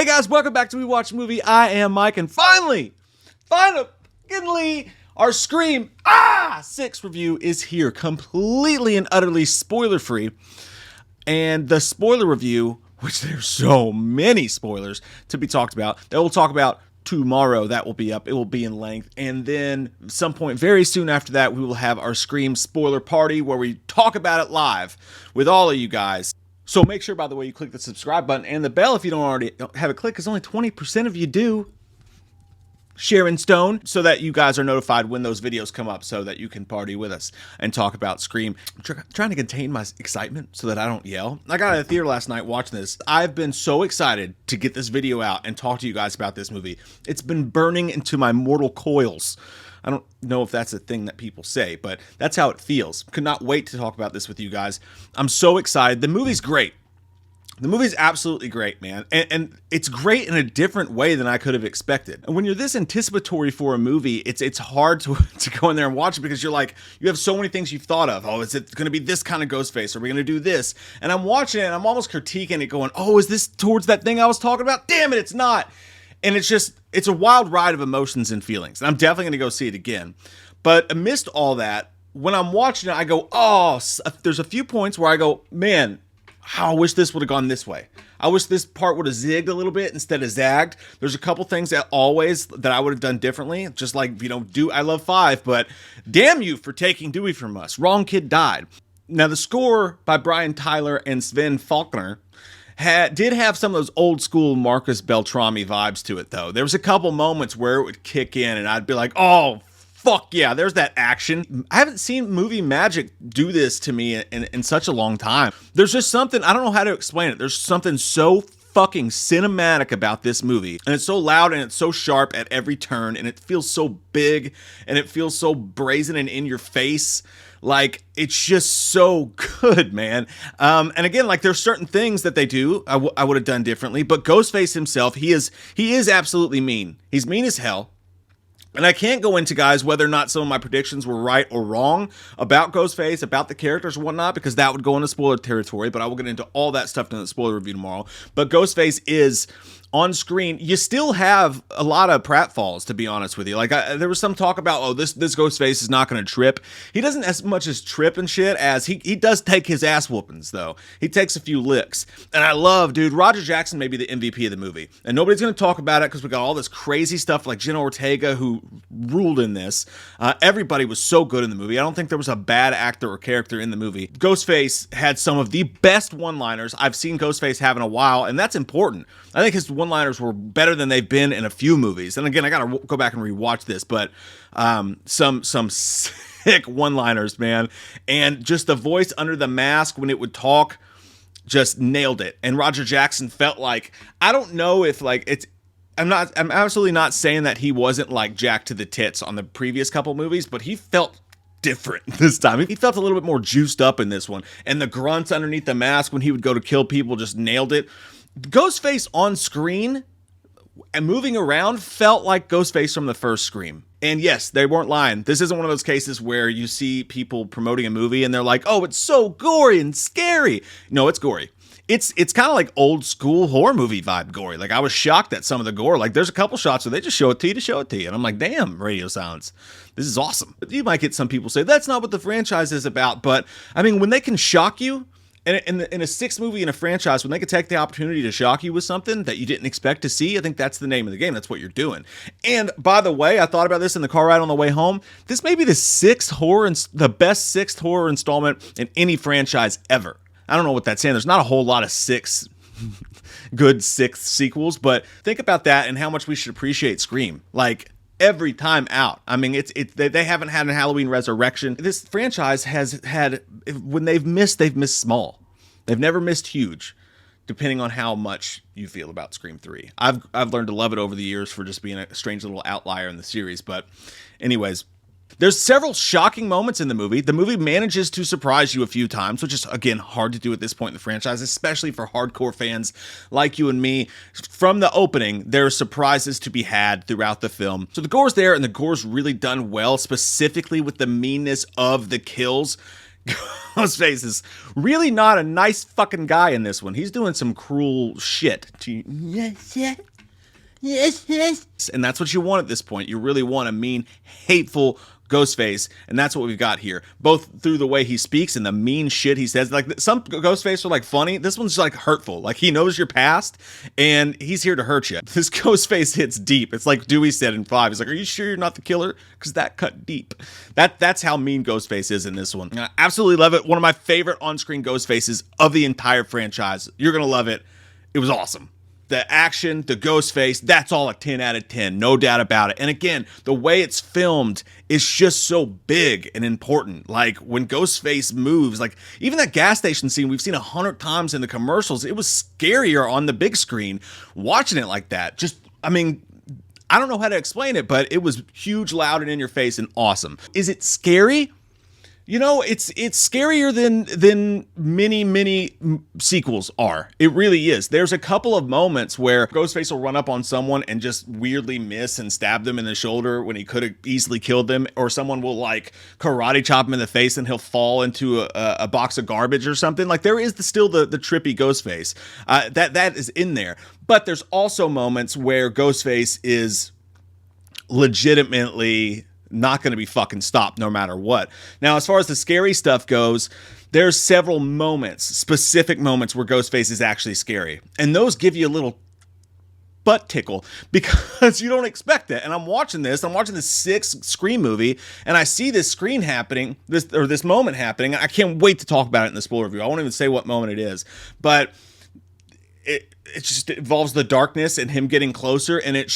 guys, welcome back to We Watch a Movie. I am Mike, and finally, our Scream 6 review is here, completely and utterly spoiler-free. And the spoiler review, which there's so many spoilers to be talked about, that we'll talk about tomorrow. That will be up. It will be in length. And then some point very soon after that, we will have our Scream spoiler party where we talk about it live with all of you guys. So make sure, by the way, you click the subscribe button and the bell if you don't already have it clicked, because only 20% of you do. Sharon Stone, so that you guys are notified when those videos come up so that you can party with us and talk about Scream. I'm trying to contain my excitement so that I don't yell. I got out of the theater last night watching this. I've been so excited to get this video out and talk to you guys about this movie. It's been burning into my mortal coils. I don't know if that's a thing that people say, but that's how it feels. Could not wait to talk about this with you guys. I'm so excited. The movie's great. The movie's absolutely great, man. And it's great in a different way than I could have expected. And when you're this anticipatory for a movie, it's hard to go in there and watch it because you're like, you have so many things you've thought of. Oh, is it going to be this kind of Ghostface? Are we going to do this? And I'm watching it and I'm almost critiquing it going, oh, is this towards that thing I was talking about? Damn it, it's not. And it's a wild ride of emotions and feelings. And I'm definitely going to go see it again. But amidst all that, when I'm watching it, I go, oh, there's a few points where I go, man, I wish this would have gone this way. I wish this part would have zigged a little bit instead of zagged. There's a couple things that I would have done differently. Just like, I Love 5, but damn you for taking Dewey from us. Wrong kid died. Now, the score by Brian Tyler and Sven Faulkner did have some of those old school Marcus Beltrami vibes to it, though. There was a couple moments where it would kick in and I'd be like, oh, fuck yeah, there's that action. I haven't seen movie magic do this to me in such a long time. There's just something, I don't know how to explain it. There's something so fucking cinematic about this movie. And it's so loud and it's so sharp at every turn. And it feels so big and it feels so brazen and in your face. Like, it's just so good, man. And again, like, there's certain things that they do I would have done differently. But Ghostface himself, he is absolutely mean. He's mean as hell. And I can't go into, guys, whether or not some of my predictions were right or wrong about Ghostface, about the characters or whatnot, because that would go into spoiler territory, but I will get into all that stuff in the spoiler review tomorrow. But Ghostface is on screen. You still have a lot of pratfalls, to be honest with you. Like, there was some talk about, oh, this Ghostface is not going to trip. He doesn't as much as trip and shit as he does take his ass whoopings, though. He takes a few licks. And I love, dude, Roger Jackson may be the MVP of the movie. And nobody's going to talk about it because we got all this crazy stuff like Jenna Ortega, who ruled in this. Everybody was so good in the movie. I don't think there was a bad actor or character in the movie. Ghostface had some of the best one-liners I've seen Ghostface have in a while, and that's important. I think his one-liners were better than they've been in a few movies. And again, I got to go back and rewatch this, but some sick one-liners, man. And just the voice under the mask when it would talk just nailed it. And Roger Jackson felt like, I don't know if like I'm absolutely not saying that he wasn't like Jack to the tits on the previous couple movies, but he felt different this time. He felt a little bit more juiced up in this one. And the grunts underneath the mask when he would go to kill people just nailed it. Ghostface on screen and moving around felt like Ghostface from the first Scream. And yes, they weren't lying. This isn't one of those cases where you see people promoting a movie and they're like, oh, it's so gory and scary. No, it's gory. It's kind of like old school horror movie vibe gory. Like, I was shocked at some of the gore. Like, there's a couple shots where they just show it to you to show it to you. And I'm like, damn, radio silence. This is awesome. But you might get some people say, that's not what the franchise is about. But, I mean, when they can shock you, in a sixth movie in a franchise, when they could take the opportunity to shock you with something that you didn't expect to see, I think that's the name of the game. That's what you're doing. And by the way, I thought about this in the car ride on the way home. This may be the best sixth horror installment in any franchise ever. I don't know what that's saying. There's not a whole lot of good sixth sequels, but think about that and how much we should appreciate Scream. Like, every time out. I mean, they haven't had a Halloween Resurrection. This franchise has had, when they've missed small. They've never missed huge, depending on how much you feel about Scream 3. I've learned to love it over the years for just being a strange little outlier in the series. But anyways, there's several shocking moments in the movie. The movie manages to surprise you a few times, which is, again, hard to do at this point in the franchise, especially for hardcore fans like you and me. From the opening, there are surprises to be had throughout the film. So the gore's there, and the gore's really done well, specifically with the meanness of the kills. Ghostface is really not a nice fucking guy in this one. He's doing some cruel shit. Yes, yes. Yes, yes. And that's what you want at this point. You really want a mean, hateful Ghostface, and that's what we've got here. Both through the way he speaks and the mean shit he says. Like, some Ghostface are like funny. This one's like hurtful. Like, he knows your past, and he's here to hurt you. This Ghostface hits deep. It's like Dewey said in 5. He's like, "Are you sure you're not the killer? Because that cut deep." That's how mean Ghostface is in this one. I absolutely love it. One of my favorite on-screen Ghostfaces of the entire franchise. You're gonna love it. It was awesome. The action, the Ghostface, that's all a 10 out of 10, no doubt about it. And again, the way it's filmed is just so big and important. Like, when Ghostface moves, like, even that gas station scene we've seen 100 times in the commercials, it was scarier on the big screen watching it like that. Just, I mean, I don't know how to explain it, but it was huge, loud, and in your face and awesome. Is it scary? You know, it's scarier than many sequels are. It really is. There's a couple of moments where Ghostface will run up on someone and just weirdly miss and stab them in the shoulder when he could have easily killed them, or someone will like karate chop him in the face and he'll fall into a box of garbage or something. Like, there is still the trippy Ghostface that is in there, but there's also moments where Ghostface is legitimately not going to be fucking stopped no matter what. Now, as far as the scary stuff goes, there's several moments, specific moments where Ghostface is actually scary. And those give you a little butt tickle because you don't expect it. And I'm watching this 6th Scream movie, and I see this screen happening, this moment happening. I can't wait to talk about it in the spoiler review. I won't even say what moment it is, but it just involves the darkness and him getting closer, and it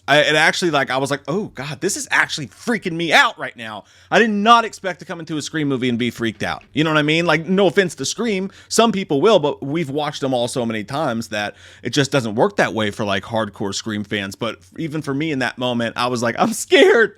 actually, like, I was like, oh god, this is actually freaking me out right now. I did not expect to come into a Scream movie and be freaked out. You know what I mean? Like, no offense to Scream, some people will, but we've watched them all so many times that it just doesn't work that way for like hardcore Scream fans. But even for me in that moment, I was like, I'm scared,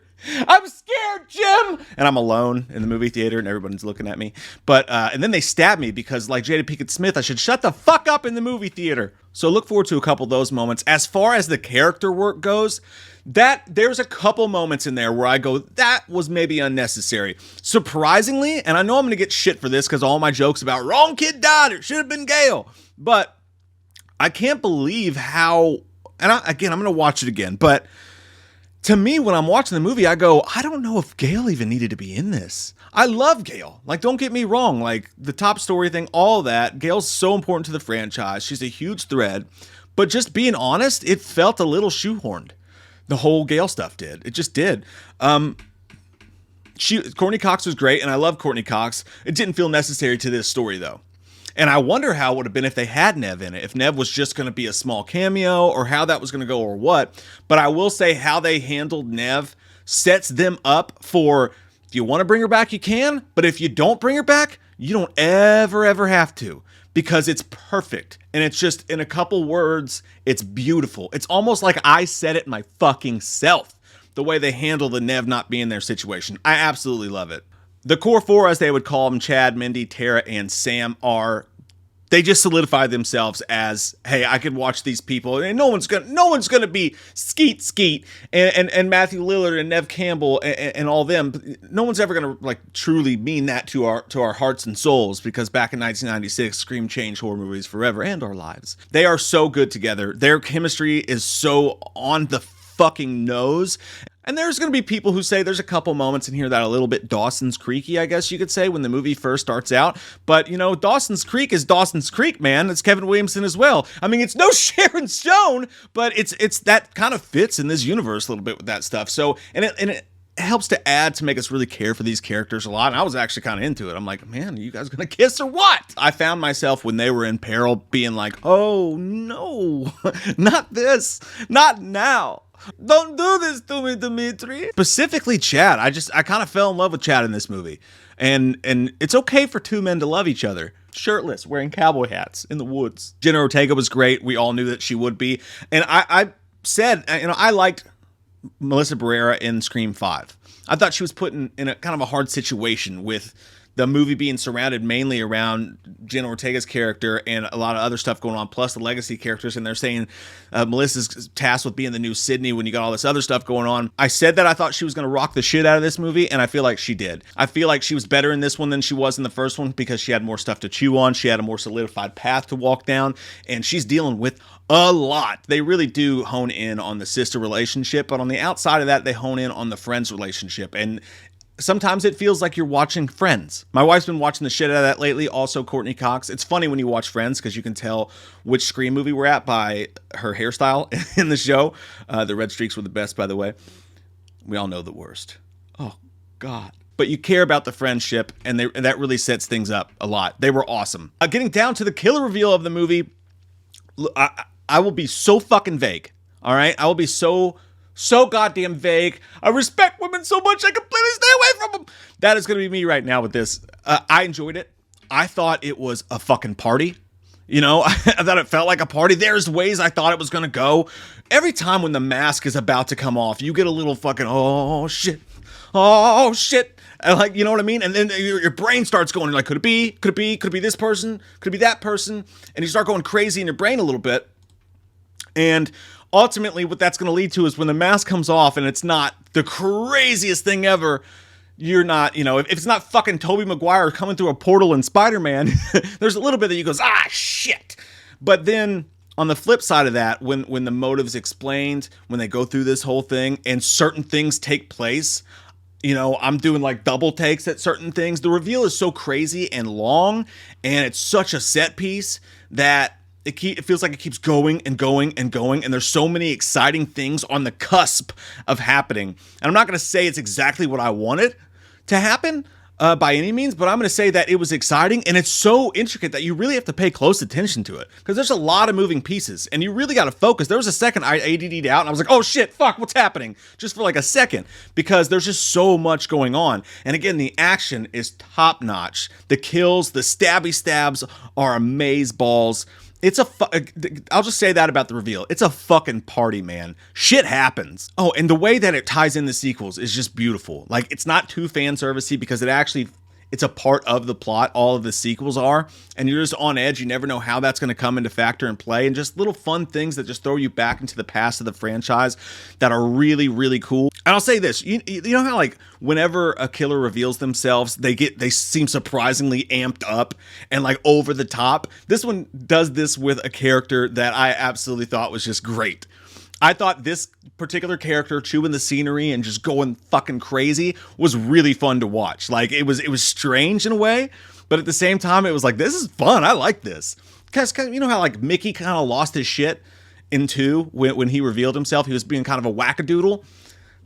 Jim! And I'm alone in the movie theater and everyone's looking at me. But, and then they stab me because, like Jada Pinkett Smith, I should shut the fuck up in the movie theater. So look forward to a couple of those moments. As far as the character work goes, there's a couple moments in there where I go, that was maybe unnecessary. Surprisingly, and I know I'm going to get shit for this because all my jokes about wrong kid died, it should have been Gale. But I can't believe how, and I'm going to watch it again, but to me, when I'm watching the movie, I go, I don't know if Gale even needed to be in this. I love Gale. Like, don't get me wrong. Like, the top story thing, all that. Gale's so important to the franchise. She's a huge thread. But just being honest, it felt a little shoehorned. The whole Gale stuff did. It just did. Courtney Cox was great, and I love Courtney Cox. It didn't feel necessary to this story, though. And I wonder how it would have been if they had Nev in it. If Nev was just going to be a small cameo, or how that was going to go, or what. But I will say how they handled Nev sets them up for, if you want to bring her back, you can. But if you don't bring her back, you don't ever have to. Because it's perfect. And it's just, in a couple words, it's beautiful. It's almost like I said it my fucking self. The way they handle the Nev not being their situation. I absolutely love it. The core four, as they would call them, Chad, Mindy, Tara, and Sam, they just solidify themselves as, hey, I could watch these people, and no one's gonna be Skeet and Matthew Lillard and Nev Campbell and all them. No one's ever gonna like truly mean that to our hearts and souls, because back in 1996, Scream changed horror movies forever and our lives. They are so good together. Their chemistry is so on the fucking nose. And there's going to be people who say there's a couple moments in here that are a little bit Dawson's Creeky, I guess you could say, when the movie first starts out. But, you know, Dawson's Creek is Dawson's Creek, man. It's Kevin Williamson as well. I mean, it's no Sharon Stone, but it's that kind of fits in this universe a little bit with that stuff. So, and it helps to add to make us really care for these characters a lot. And I was actually kind of into it. I'm like, man, are you guys going to kiss or what? I found myself when they were in peril being like, oh no, not this, not now. Don't do this to me, Dimitri. Specifically Chad. I kind of fell in love with Chad in this movie. And it's okay for two men to love each other. Shirtless, wearing cowboy hats in the woods. Jenna Ortega was great. We all knew that she would be. And I said, you know, I liked Melissa Barrera in Scream 5. I thought she was put in a kind of a hard situation with the movie being surrounded mainly around Jenna Ortega's character and a lot of other stuff going on, plus the legacy characters. And they're saying Melissa's tasked with being the new Sydney when you got all this other stuff going on. I said that I thought she was going to rock the shit out of this movie, and I feel like she did. I feel like she was better in this one than she was in the first one because she had more stuff to chew on. She had a more solidified path to walk down, and she's dealing with a lot. They really do hone in on the sister relationship, but on the outside of that, they hone in on the friends relationship. And sometimes it feels like you're watching Friends. My wife's been watching the shit out of that lately. Also, Courtney Cox. It's funny when you watch Friends because you can tell which Scream movie we're at by her hairstyle in the show. The red streaks were the best, by the way. We all know the worst. Oh, God. But you care about the friendship, and that really sets things up a lot. They were awesome. Getting down to the killer reveal of the movie, I will be so fucking vague. All right? I will be so goddamn vague. I respect women so much I completely stay away from them. That is going to be me right now with this. I enjoyed it. I thought it was a fucking party. You know, I thought it felt like a party. There's ways I thought it was going to go. Every time when the mask is about to come off, you get a little fucking, oh shit. And like, you know what I mean? And then your brain starts going, like, could it be this person? Could it be that person? And you start going crazy in your brain a little bit. And ultimately, what that's going to lead to is when the mask comes off and it's not the craziest thing ever, you're not, you know, if it's not fucking Tobey Maguire coming through a portal in Spider-Man, there's a little bit that you goes, shit. But then on the flip side of that, when the motive's explained, when they go through this whole thing and certain things take place, you know, I'm doing like double takes at certain things. The reveal is so crazy and long, and it's such a set piece that it feels like it keeps going and going and going, and there's so many exciting things on the cusp of happening. And I'm not going to say it's exactly what I wanted to happen by any means, but I'm going to say that it was exciting, and it's so intricate that you really have to pay close attention to it, because there's a lot of moving pieces, and you really got to focus. There was a second I ADD'd out, and I was like, oh shit, fuck, what's happening? Just for like a second, because there's just so much going on. And again, the action is top notch. The kills, the stabby stabs are amazeballs. I'll just say that about the reveal. It's a fucking party, man. Shit happens. Oh, and the way that it ties in the sequels is just beautiful. Like, it's not too fan servicey because it's a part of the plot. All of the sequels are, and you're just on edge. You never know how that's going to come into factor and play, and just little fun things that just throw you back into the past of the franchise that are really, really cool. And I'll say this, you know how like whenever a killer reveals themselves, they seem surprisingly amped up and like over the top. This one does this with a character that I absolutely thought was just great. I thought this particular character chewing the scenery and just going fucking crazy was really fun to watch. Like it was strange in a way, but at the same time, it was like, this is fun. I like this. Cause you know how like Mickey kind of lost his shit in 2 when he revealed himself. He was being kind of a wackadoodle.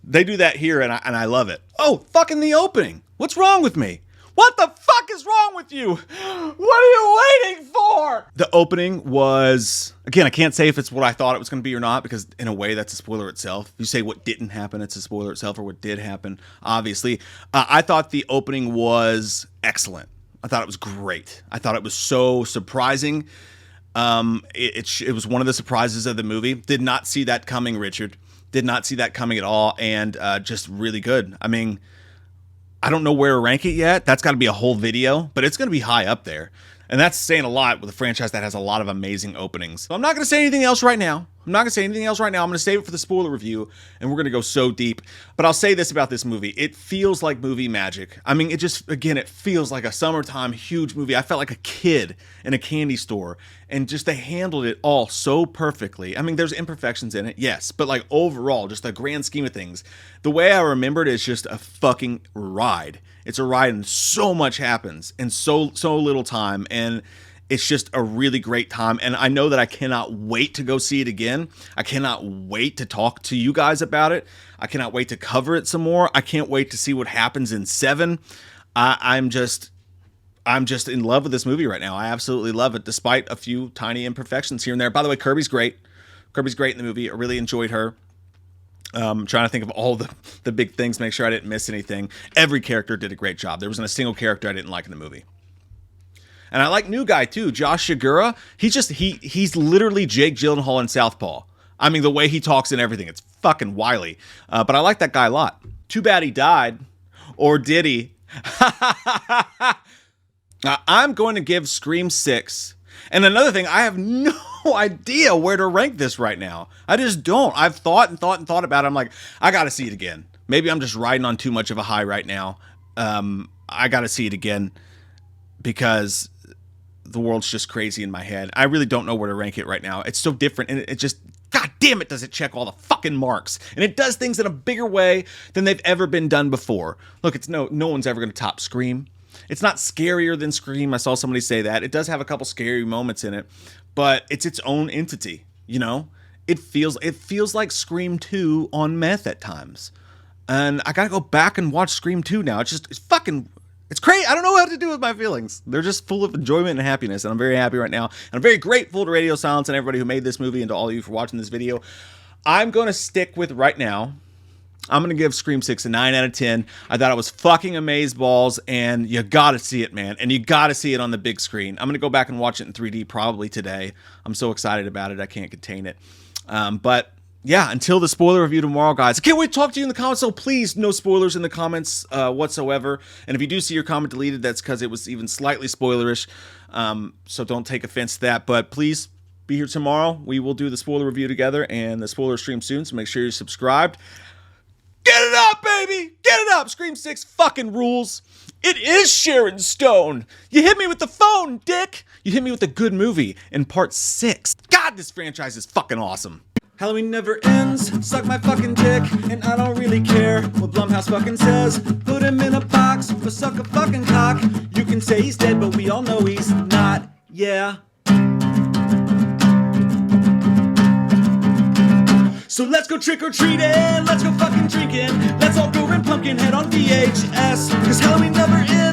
They do that here, and I love it. Oh, fucking the opening. What's wrong with me? What the fuck is wrong with you? What are you waiting for? The opening was, again, I can't say if it's what I thought it was going to be or not, because in a way that's a spoiler itself. If you say what didn't happen, it's a spoiler itself, or what did happen, obviously. I thought the opening was excellent. I thought it was great. I thought it was so surprising. It was one of the surprises of the movie. Did not see that coming, Richard. Did not see that coming at all, and just really good. I mean, I don't know where to rank it yet. That's got to be a whole video, but it's going to be high up there. And that's saying a lot with a franchise that has a lot of amazing openings. So I'm not going to say anything else right now. I'm going to save it for the spoiler review, and we're going to go so deep. But I'll say this about this movie. It feels like movie magic. I mean, it feels like a summertime huge movie. I felt like a kid in a candy store, and just they handled it all so perfectly. I mean, there's imperfections in it, yes, but like overall, just the grand scheme of things, the way I remember it is just a fucking ride. It's a ride, and so much happens in so little time, and it's just a really great time. And I know that I cannot wait to go see it again. I cannot wait to talk to you guys about it. I cannot wait to cover it some more. I can't wait to see what happens in 7. I'm just in love with this movie right now. I absolutely love it, despite a few tiny imperfections here and there. By the way, Kirby's great. Kirby's great in the movie. I really enjoyed her. Trying to think of all the big things, make sure I didn't miss anything. Every character did a great job. There wasn't a single character I didn't like in the movie. And I like new guy too, Josh Shigura. He's literally Jake Gyllenhaal in Southpaw. I mean, the way he talks and everything, it's fucking wily. But I like that guy a lot. Too bad he died. Or did he? I'm going to give Scream 6. And another thing, I have no idea where to rank this right now. I just don't. I've thought about it. I'm like, I got to see it again. Maybe I'm just riding on too much of a high right now. I got to see it again because the world's just crazy in my head. I really don't know where to rank it right now. It's so different, and it just, god damn it, does it check all the fucking marks. And it does things in a bigger way than they've ever been done before. Look, it's no one's ever going to top Scream. It's not scarier than Scream. I saw somebody say that. It does have a couple scary moments in it, but it's its own entity, you know? It feels like Scream 2 on meth at times. And I gotta go back and watch Scream 2 now. It's crazy. I don't know what to do with my feelings. They're just full of enjoyment and happiness, and I'm very happy right now. And I'm very grateful to Radio Silence and everybody who made this movie and to all of you for watching this video. I'm going to stick with right now. I'm going to give Scream 6 a 9 out of 10. I thought it was fucking amazeballs, and you got to see it, man. And you got to see it on the big screen. I'm going to go back and watch it in 3D probably today. I'm so excited about it. I can't contain it. But yeah, until the spoiler review tomorrow, guys. I can't wait to talk to you in the comments, so please, no spoilers in the comments whatsoever. And if you do see your comment deleted, that's because it was even slightly spoilerish. So don't take offense to that. But please be here tomorrow. We will do the spoiler review together and the spoiler stream soon, so make sure you're subscribed. Get it up, baby! Get it up! Scream 6 fucking rules. It is Sharon Stone. You hit me with the phone, dick. You hit me with a good movie in part 6. God, this franchise is fucking awesome. Halloween never ends, suck my fucking dick, and I don't really care what Blumhouse fucking says. Put him in a box, or suck a fucking cock. You can say he's dead, but we all know he's not, yeah. So let's go trick-or-treating, let's go fucking drinking. Let's all go rent Pumpkinhead on VHS, cause Halloween never ends.